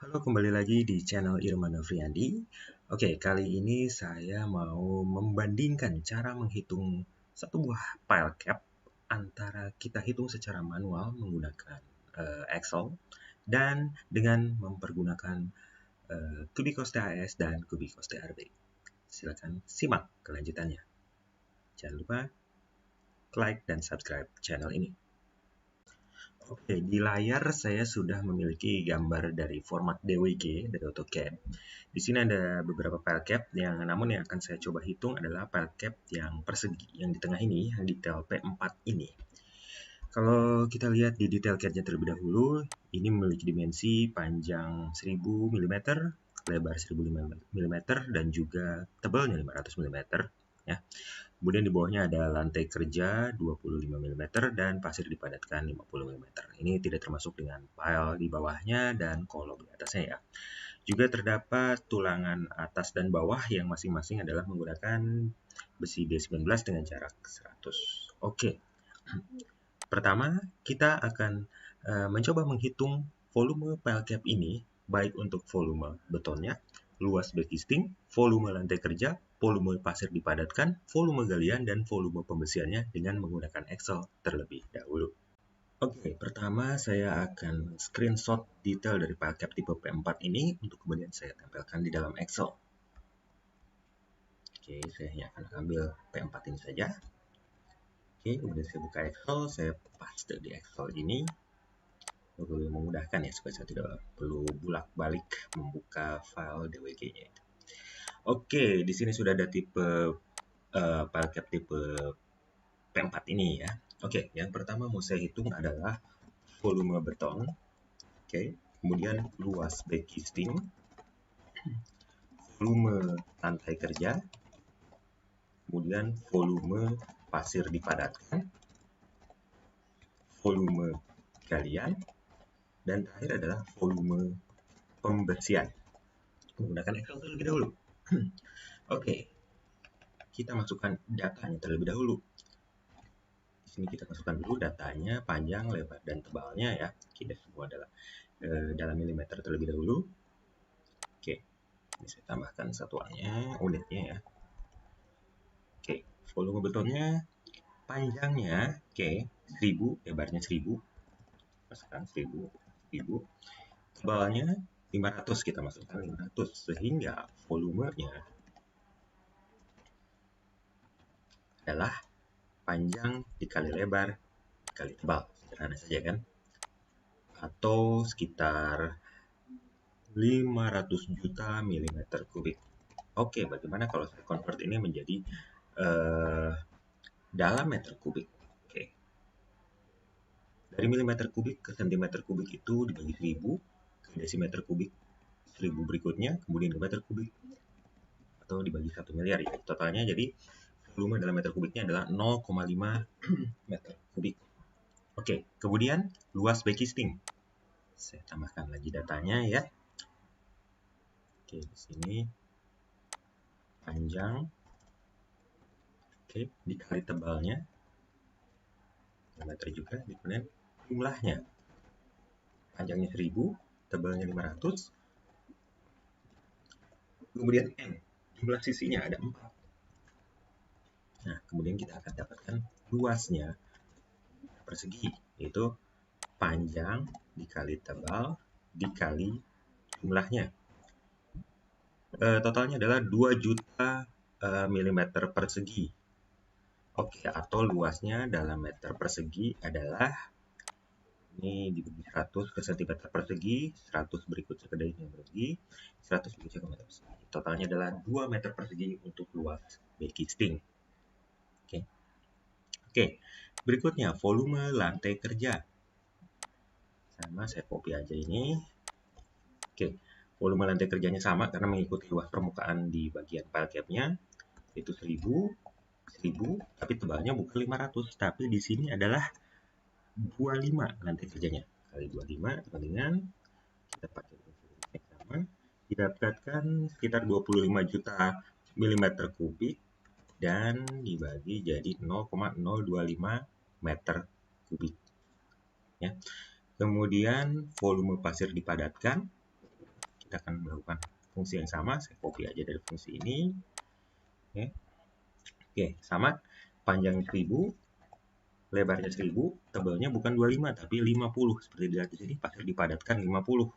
Halo, kembali lagi di channel Irman Afriandi. Oke, kali ini saya mau membandingkan cara menghitung satu buah pile cap antara kita hitung secara manual menggunakan Excel dan dengan mempergunakan Kubikos TAS dan Kubikos TRB. Silakan simak kelanjutannya. Jangan lupa like dan subscribe channel ini. Oke, di layar saya sudah memiliki gambar dari format DWG dari AutoCAD. Di sini ada beberapa file cap namun yang akan saya coba hitung adalah file cap yang persegi, yang di tengah ini, yang detail P4 ini. Kalau kita lihat di detail CAD-nya terlebih dahulu, ini memiliki dimensi panjang 1000 mm, lebar 1000 mm, dan juga tebalnya 500 mm. Ya. Kemudian di bawahnya ada lantai kerja 25 mm dan pasir dipadatkan 50 mm. Ini tidak termasuk dengan pile di bawahnya dan kolom di atasnya ya. Juga terdapat tulangan atas dan bawah yang masing-masing adalah menggunakan besi D19 dengan jarak 100. Oke. Pertama, kita akan mencoba menghitung volume pile cap ini, baik untuk volume betonnya, luas backing, volume lantai kerja, volume pasir dipadatkan, volume galian, dan volume pembesiannya dengan menggunakan Excel terlebih dahulu. Oke, pertama saya akan screenshot detail dari file cap tipe P4 ini untuk kemudian saya tempelkan di dalam Excel. Oke, saya hanya akan ambil P4 ini saja. Oke, kemudian saya buka Excel, saya paste di Excel ini. Lebih memudahkan ya, supaya saya tidak perlu bolak-balik membuka file DWG-nya. Oke, di sini sudah ada tipe file cap tipe P4 ini ya. Oke, yang pertama mau saya hitung adalah volume beton. Oke, kemudian luas backing, volume lantai kerja, kemudian volume pasir dipadatkan, volume galian, dan terakhir adalah volume pembersihan. Menggunakan Excel terlebih dahulu. Oke, kita masukkan datanya terlebih dahulu. Di sini kita masukkan dulu datanya, panjang, lebar, dan tebalnya ya. Kita semua adalah dalam milimeter terlebih dahulu. Oke, ini saya tambahkan satuannya, unitnya ya. Oke, volume betonnya, panjangnya, oke, 1000, lebarnya 1000. Masukkan 1000. Tebalnya 500, kita masukkan 500, sehingga volumenya adalah panjang dikali lebar dikali tebal. Sederhana saja kan? Atau sekitar 500 juta milimeter kubik. Oke, bagaimana kalau saya convert ini menjadi dalam meter kubik? Oke. Dari milimeter kubik ke sentimeter kubik itu dibagi 1000, ke desimeter kubik 1000 berikutnya, kemudian ke meter kubik, atau dibagi 1 miliar ya. Totalnya jadi volume dalam meter kubiknya adalah 0,5 meter kubik. Oke, kemudian luas backing. Saya tambahkan lagi datanya ya. Oke, di sini panjang, oke, dikali tebalnya, diameter juga, kemudian jumlahnya. Panjangnya 1000, tebalnya 500, kemudian N, jumlah sisinya ada 4. Nah, kemudian kita akan dapatkan luasnya persegi, yaitu panjang dikali tebal dikali jumlahnya. Totalnya adalah 2 juta milimeter persegi. Oke, atau luasnya dalam meter persegi adalah, ini dibagi 100 ke cm persegi, 100 berikutnya ke cm persegi, 100 berikutnya ke meter persegi. Totalnya adalah 2 meter persegi untuk luas backing. Oke, berikutnya volume lantai kerja. Sama, saya copy aja ini. Oke, volume lantai kerjanya sama karena mengikuti luas permukaan di bagian file cap-nya, yaitu 1000, tapi tebalnya bukan 500, tapi di sini adalah 25 lantai kerjanya. Kali 25 dengan kita pakai yang sama, didapatkan sekitar 25 juta milimeter kubik dan dibagi jadi 0,025 meter kubik. Ya. Kemudian volume pasir dipadatkan kita akan melakukan fungsi yang sama. Saya copy aja dari fungsi ini. Oke, sama. Panjang 1000, lebarnya 1000, tebalnya bukan 25 tapi 50. Seperti dilihat di sini, pasir dipadatkan 50.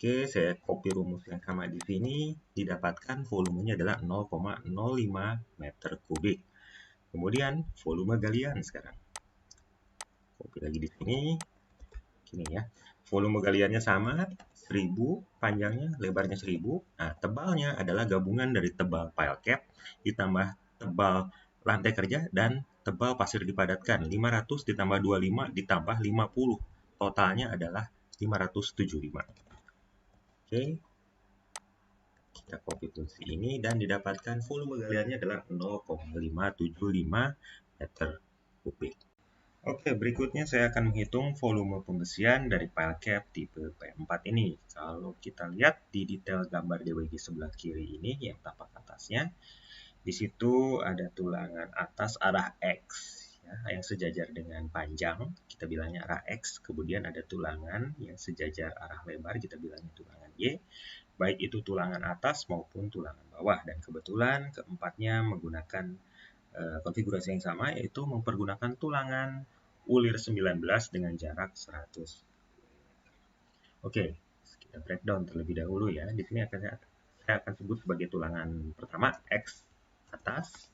Oke, saya copy rumus yang sama di sini, didapatkan volumenya adalah 0,05 meter kubik. Kemudian volume galian sekarang. Copy lagi di sini. Gini ya. Volume galiannya sama, 1000 panjangnya, lebarnya 1000. Nah, tebalnya adalah gabungan dari tebal pile cap ditambah tebal lantai kerja dan tebal pasir dipadatkan. 500 ditambah 25 ditambah 50. Totalnya adalah 575. Oke. Kita copy fungsi ini dan didapatkan volume galiannya adalah 0,575 meter kubik. Oke, berikutnya saya akan menghitung volume pembesian dari pile cap tipe P4 ini. Kalau kita lihat di detail gambar DWG sebelah kiri ini, yang tapak atasnya, di situ ada tulangan atas arah X, ya, yang sejajar dengan panjang, kita bilangnya arah X. Kemudian ada tulangan yang sejajar arah lebar, kita bilangnya tulangan Y. Baik itu tulangan atas maupun tulangan bawah. Dan kebetulan keempatnya menggunakan konfigurasi yang sama, yaitu mempergunakan tulangan ulir 19 dengan jarak 100. Oke, kita breakdown terlebih dahulu ya. Di sini saya akan sebut sebagai tulangan pertama X atas,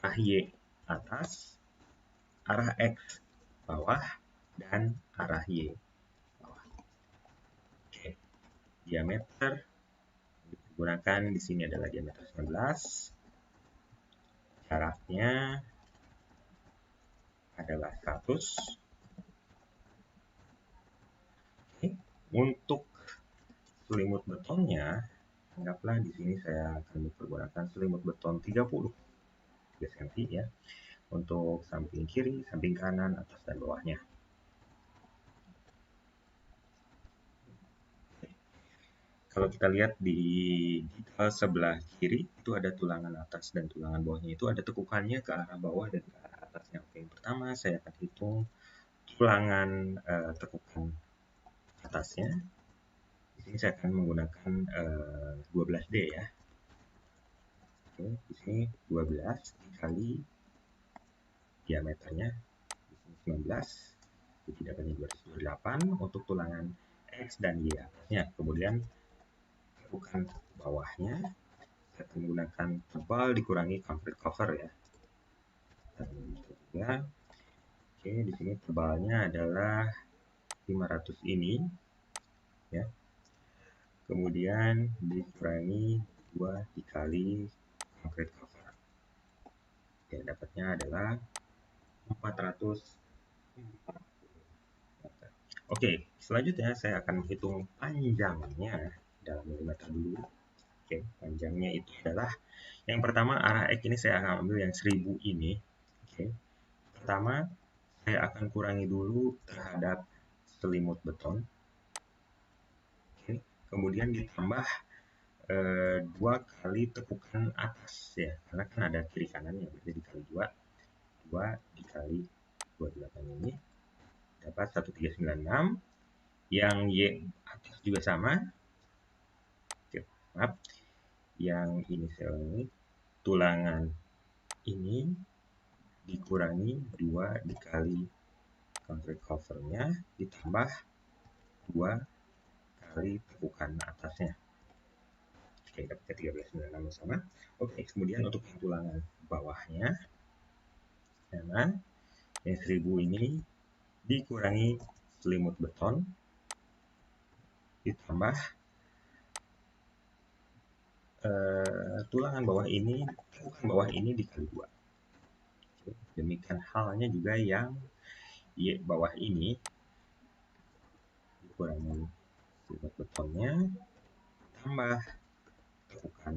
arah Y atas, arah X bawah, dan arah Y bawah. Oke, diameter digunakan di sini adalah diameter 19. Jaraknya adalah 100. Oke. Untuk selimut betonnya, anggaplah di sini saya akan mempergunakan selimut beton 3 cm ya, untuk samping kiri, samping kanan, atas dan bawahnya. Kalau kita lihat di detail sebelah kiri itu ada tulangan atas dan tulangan bawahnya, itu ada tekukannya ke arah bawah dan ke arah atasnya. Oke, yang pertama saya akan hitung tulangan tekukan atasnya. Di sini saya akan menggunakan 12D ya. Oke, di sini 12 dikali diameternya, di sini 19, jadi dapatnya 228 untuk tulangan X dan Y atasnya. Kemudian tekukan bawahnya saya akan menggunakan tebal dikurangi concrete cover ya. Dan juga, oke, di sini tebalnya adalah 500 ini ya. Kemudian dikurangi 2 dikali concrete cover. Ya, dapatnya adalah 400. Oke, selanjutnya saya akan menghitung panjangnya dalam milimeter dulu. Oke, panjangnya itu adalah yang pertama arah X ini saya akan ambil yang 1000 ini. Oke. Pertama, saya akan kurangi dulu terhadap selimut beton. Oke. Kemudian ditambah 2 kali tekukan atas ya, karena kan ada kiri kanannya, berarti dikali 2. 2 dikali 28 ini dapat 1396. Yang Y atas juga sama. Oke, maaf. Yang ini saya ulangi, tulangan ini dikurangi 2 dikali concrete covernya ditambah 2 kali tekukan atasnya. Oke, dapat 1396 sama. Oke, kemudian untuk tulangan bawahnya, nah, yang 1000 ini dikurangi selimut beton ditambah tulangan bawah ini, tekukan bawah ini dikali 2. Demikian halnya juga yang Y bawah ini dikurangi selimut betonnya tambah tekukan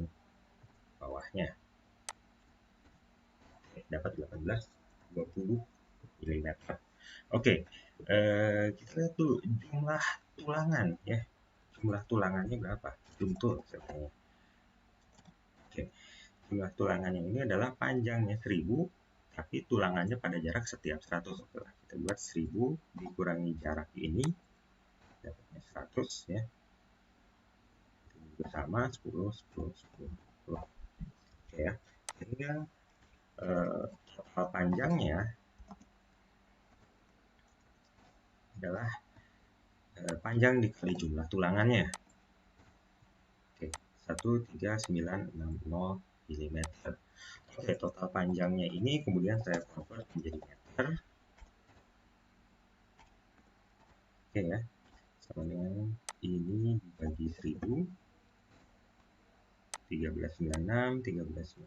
bawahnya. Oke, dapat 1820 mm. Oke, kita lihat dulu jumlah tulangan ya. Jumlah tulangannya berapa? Jumlah sebenarnya. Oke, jumlah tulangannya ini adalah panjangnya 1000, tapi tulangannya pada jarak setiap 100. Oke, kita buat 1000 dikurangi jarak ini, dapatnya 100 ya. sama 10, 10, 10, 10. Oke ya. Sehingga total panjangnya adalah panjang dikali jumlah tulangannya. Oke, 13960 mm. Oke, total panjangnya ini kemudian saya convert menjadi meter. Oke ya, sama dengan ini dibagi 1000, 1396, 1396,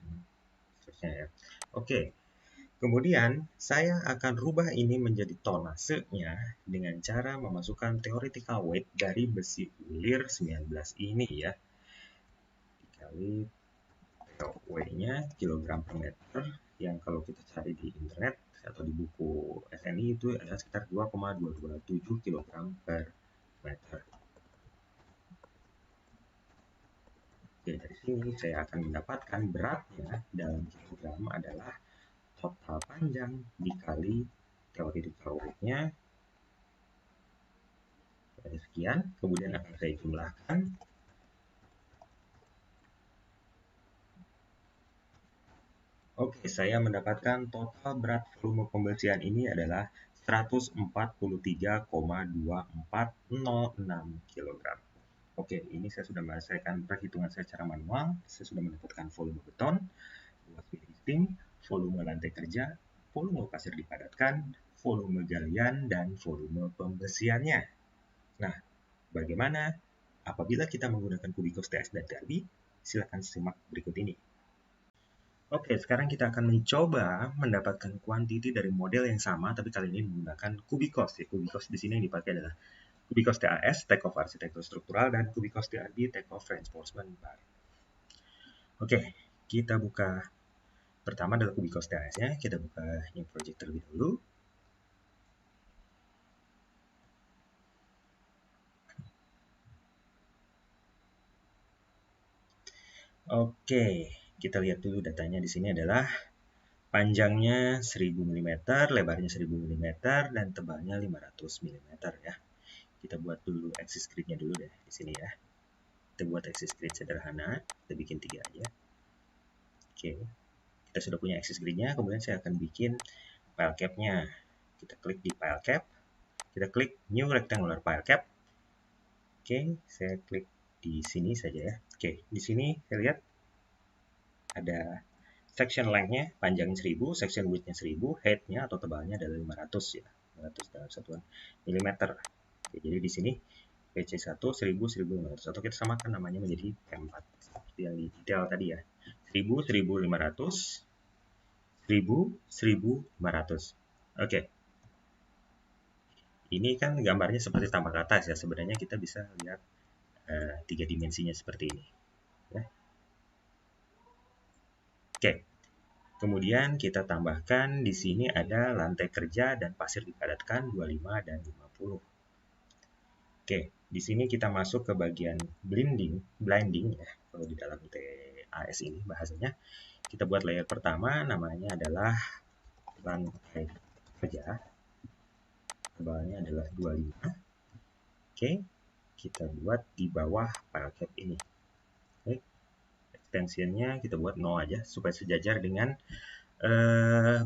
seterusnya ya. Oke, kemudian saya akan rubah ini menjadi tonasenya dengan cara memasukkan theoretical weight dari besi ulir 19 ini ya. Dikali weight-nya kilogram per meter, yang kalau kita cari di internet atau di buku SNI itu adalah sekitar 2,227 kg per meter. Oke, dari sini saya akan mendapatkan beratnya dalam kilogram adalah total panjang dikali theoretical weight-nya sekian, kemudian akan saya jumlahkan. Oke, saya mendapatkan total berat volume pembersihan ini adalah 143,2406 kg. Oke, ini saya sudah menyelesaikan perhitungan secara manual. Saya sudah mendapatkan volume beton, luas finishing, volume lantai kerja, volume pasir dipadatkan, volume galian, dan volume pembersihannya. Nah, bagaimana apabila kita menggunakan Cubicos TS dan Derby? Silakan simak berikut ini. Oke, sekarang kita akan mencoba mendapatkan kuantiti dari model yang sama, tapi kali ini menggunakan Cubicos. Ya, Cubicos di sini yang dipakai adalah Cubicos TAS, Take Off Arsitektur Struktural, dan Cubicos TRB, Take Off Reinforcement Bar. Oke, kita buka. Pertama adalah Cubicos TAS-nya. Kita buka New Project terlebih dahulu. Oke, kita lihat dulu datanya di sini adalah panjangnya 1000 mm, lebarnya 1000 mm, dan tebalnya 500 mm ya. Kita buat dulu axis grid-nya dulu deh di sini ya. Kita buat axis grid sederhana, kita bikin 3 aja. Oke, kita sudah punya axis grid-nya, kemudian saya akan bikin file cap-nya. Kita klik di file cap, kita klik new rectangular file cap. Oke, saya klik di sini saja ya. Oke, di sini saya lihat ada section length-nya panjang 1000, section width-nya 1000, height-nya atau tebalnya adalah 500 ya. 500 dalam satuan milimeter. Oke, jadi di sini PC1 1000 1500 atau kita samakan namanya menjadi P4 seperti yang di detail tadi ya. 1000 1500 1000 1500. Oke. Ini kan gambarnya seperti tampak atas ya. Sebenarnya kita bisa lihat 3 dimensinya seperti ini ya. Oke. Kemudian kita tambahkan di sini ada lantai kerja dan pasir dipadatkan 25 dan 50. Oke, di sini kita masuk ke bagian blending ya, kalau di dalam TAS ini bahasanya. Kita buat layer pertama, namanya adalah lantai kerja. Tebalnya adalah 25. Oke, kita buat di bawah file cap ini. Oke, extensionnya kita buat 0 aja, supaya sejajar dengan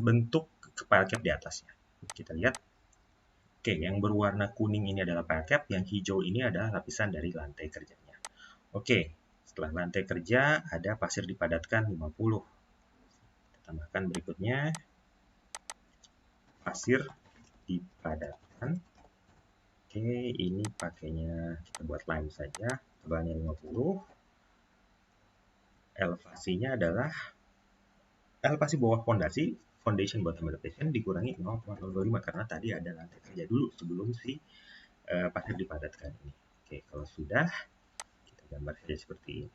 bentuk file cap di atasnya. Kita lihat. Oke, yang berwarna kuning ini adalah file cap, yang hijau ini adalah lapisan dari lantai kerjanya. Oke, setelah lantai kerja ada pasir dipadatkan 50. Kita tambahkan berikutnya pasir dipadatkan. Oke, ini pakainya kita buat lime saja, tebalnya 50. Elevasinya adalah elevasi bawah fondasi, foundation bottom elevation dikurangi 0,025 karena tadi ada lantai kerja dulu sebelum si pasir dipadatkan ini. Oke, kalau sudah kita gambar saja seperti ini.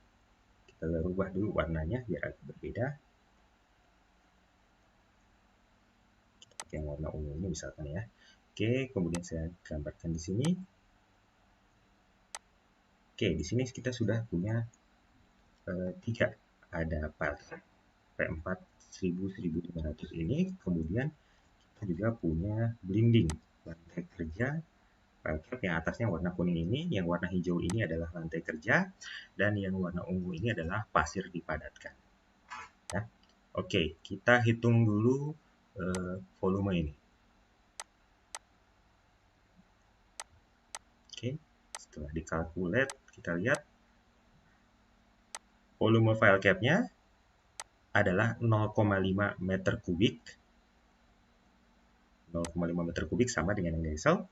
Kita rubah dulu warnanya biar agak berbeda. Kita pakai yang warna ungu ini misalkan ya. Oke, kemudian saya gambarkan di sini. Oke, di sini kita sudah punya 3. Ada file P4 1000-1500 ini, kemudian kita juga punya blending lantai kerja file cap yang atasnya warna kuning ini, yang warna hijau ini adalah lantai kerja, dan yang warna ungu ini adalah pasir dipadatkan. Ya. Oke, kita hitung dulu volume ini. Oke, setelah dikalkulat, kita lihat volume file cap-nya adalah 0,5 meter kubik. 0,5 meter kubik sama dengan yang diesel.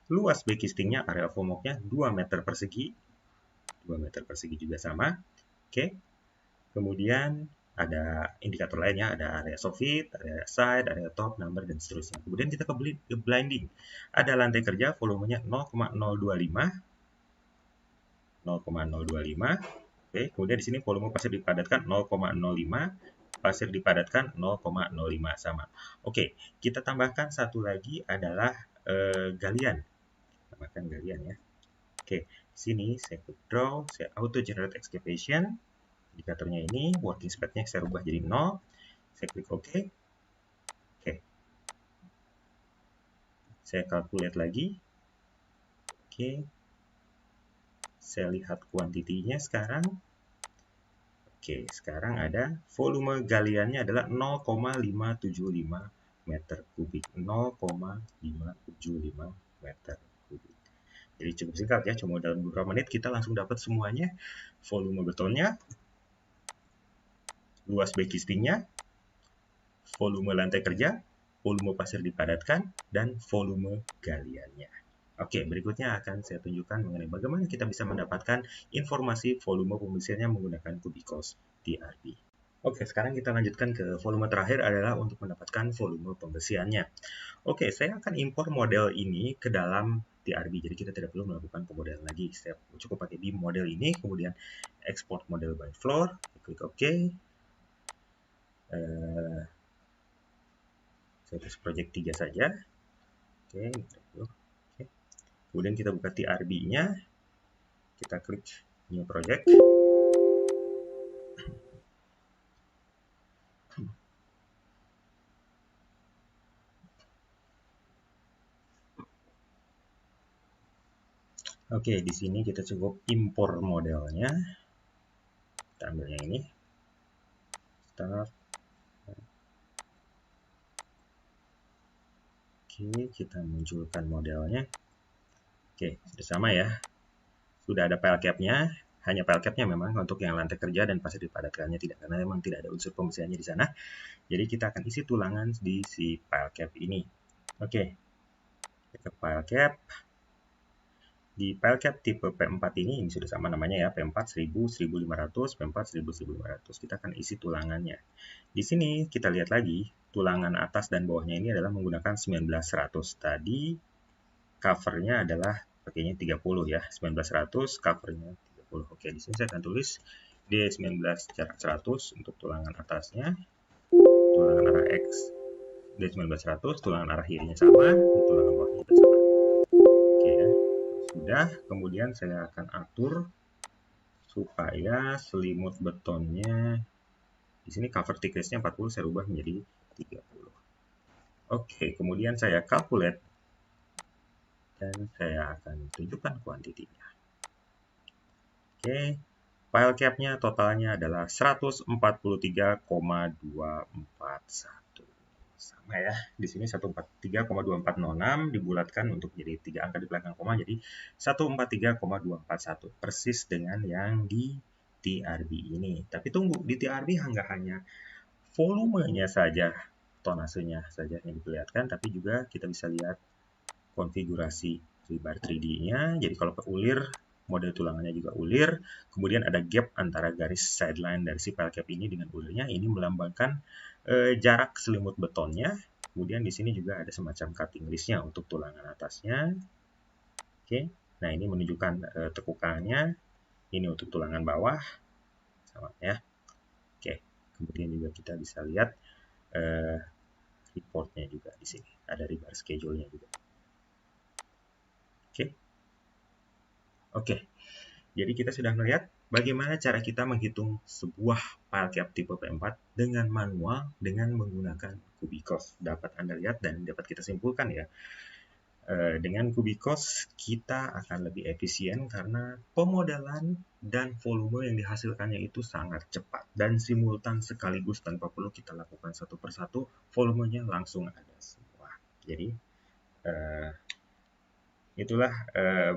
Luas backcastingnya, area FOMOC-nya 2 meter persegi. 2 meter persegi juga sama. Oke. Kemudian ada indikator lainnya, ada area soffit, area side, area top, number, dan seterusnya. Kemudian kita ke blinding. Ada lantai kerja, volumenya 0,025. 0,025. Oke, kemudian di sini volume pasir dipadatkan 0,05. Pasir dipadatkan 0,05 sama. Oke, kita tambahkan satu lagi adalah galian. Tambahkan galian ya. Oke, sini saya klik draw, saya auto generate excavation. Indikatornya ini, working speed-nya saya rubah jadi 0. Saya klik OK. Oke. Saya calculate lagi. Oke. Saya lihat kuantitinya sekarang. Oke, sekarang ada volume galiannya adalah 0,575 meter kubik. 0,575 meter kubik. Jadi cukup singkat ya, cuma dalam beberapa menit kita langsung dapat semuanya. Volume betonnya, luas backcastingnya, volume lantai kerja, volume pasir dipadatkan, dan volume galiannya. Oke, berikutnya akan saya tunjukkan mengenai bagaimana kita bisa mendapatkan informasi volume pembesiannya menggunakan Kubikos TRB. Oke, sekarang kita lanjutkan ke volume terakhir adalah untuk mendapatkan volume pembesiannya. Oke, saya akan impor model ini ke dalam TRB, jadi kita tidak perlu melakukan pemodelan lagi. Saya cukup pakai BIM model ini, kemudian export model by floor, klik OK. Saya tulis project 3 saja. Oke, kemudian kita buka TRB-nya, kita klik new project. Oke, di sini kita cukup impor modelnya. Kita ambil yang ini. Start. Oke, kita munculkan modelnya. Oke, sudah sama ya. Sudah ada file cap-nya. Hanya file cap-nya memang untuk yang lantai kerja dan pasir dipadatkannya tidak, karena memang tidak ada unsur pembesiannya di sana. Jadi kita akan isi tulangan di si file cap ini. Oke, kita ke file cap. Di file cap tipe P4 ini sudah sama namanya ya, P4 1000, 1500, P4 1000, 1500. Kita akan isi tulangannya. Di sini kita lihat lagi, tulangan atas dan bawahnya ini adalah menggunakan 1900. Tadi covernya adalah pakainya 30 ya, 1900 covernya 30. Oke, di sini saya akan tulis D19 jarak 100 untuk tulangan atasnya, tulangan arah X D19 100, tulangan arah kirinya sama, tulangan bawahnya juga sama. Oke ya, sudah. Kemudian saya akan atur supaya selimut betonnya di sini cover thickness-nya 40, saya rubah menjadi 30. Oke, kemudian saya calculate dan saya akan tunjukkan kuantitinya. Oke, file cap-nya totalnya adalah 143,241. Sama ya, di sini 143,2406 dibulatkan untuk jadi 3 angka di belakang koma, jadi 143,241 persis dengan yang di TRB ini. Tapi tunggu, di TRB nggak hanya volumenya saja, tonasenya saja yang diperlihatkan, tapi juga kita bisa lihat konfigurasi rebar 3D-nya. Jadi kalau ulir, model tulangannya juga ulir. Kemudian ada gap antara garis sideline dari si file cap ini dengan ulirnya. Ini melambangkan jarak selimut betonnya. Kemudian di sini juga ada semacam cutting list-nya untuk tulangan atasnya. Oke, nah ini menunjukkan tekukannya. Ini untuk tulangan bawah, sama ya. Oke, kemudian juga kita bisa lihat reportnya juga di sini. Ada rebar schedule-nya juga. Oke, jadi kita sudah melihat bagaimana cara kita menghitung sebuah file cap tipe P4 dengan manual dengan menggunakan Kubikos. Dapat Anda lihat dan dapat kita simpulkan ya. Dengan Kubikos kita akan lebih efisien karena pemodalan dan volume yang dihasilkannya itu sangat cepat dan simultan sekaligus tanpa perlu kita lakukan satu persatu, volumenya langsung ada semua. Jadi itulah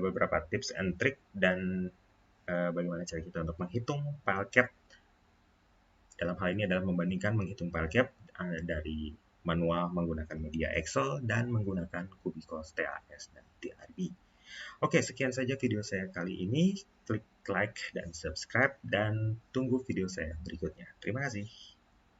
beberapa tips and trick dan bagaimana cara kita untuk menghitung file cap. Dalam hal ini adalah membandingkan menghitung file cap dari manual menggunakan media Excel dan menggunakan Kubikos TAS dan TRB. Oke, sekian saja video saya kali ini. Klik like dan subscribe dan tunggu video saya berikutnya. Terima kasih.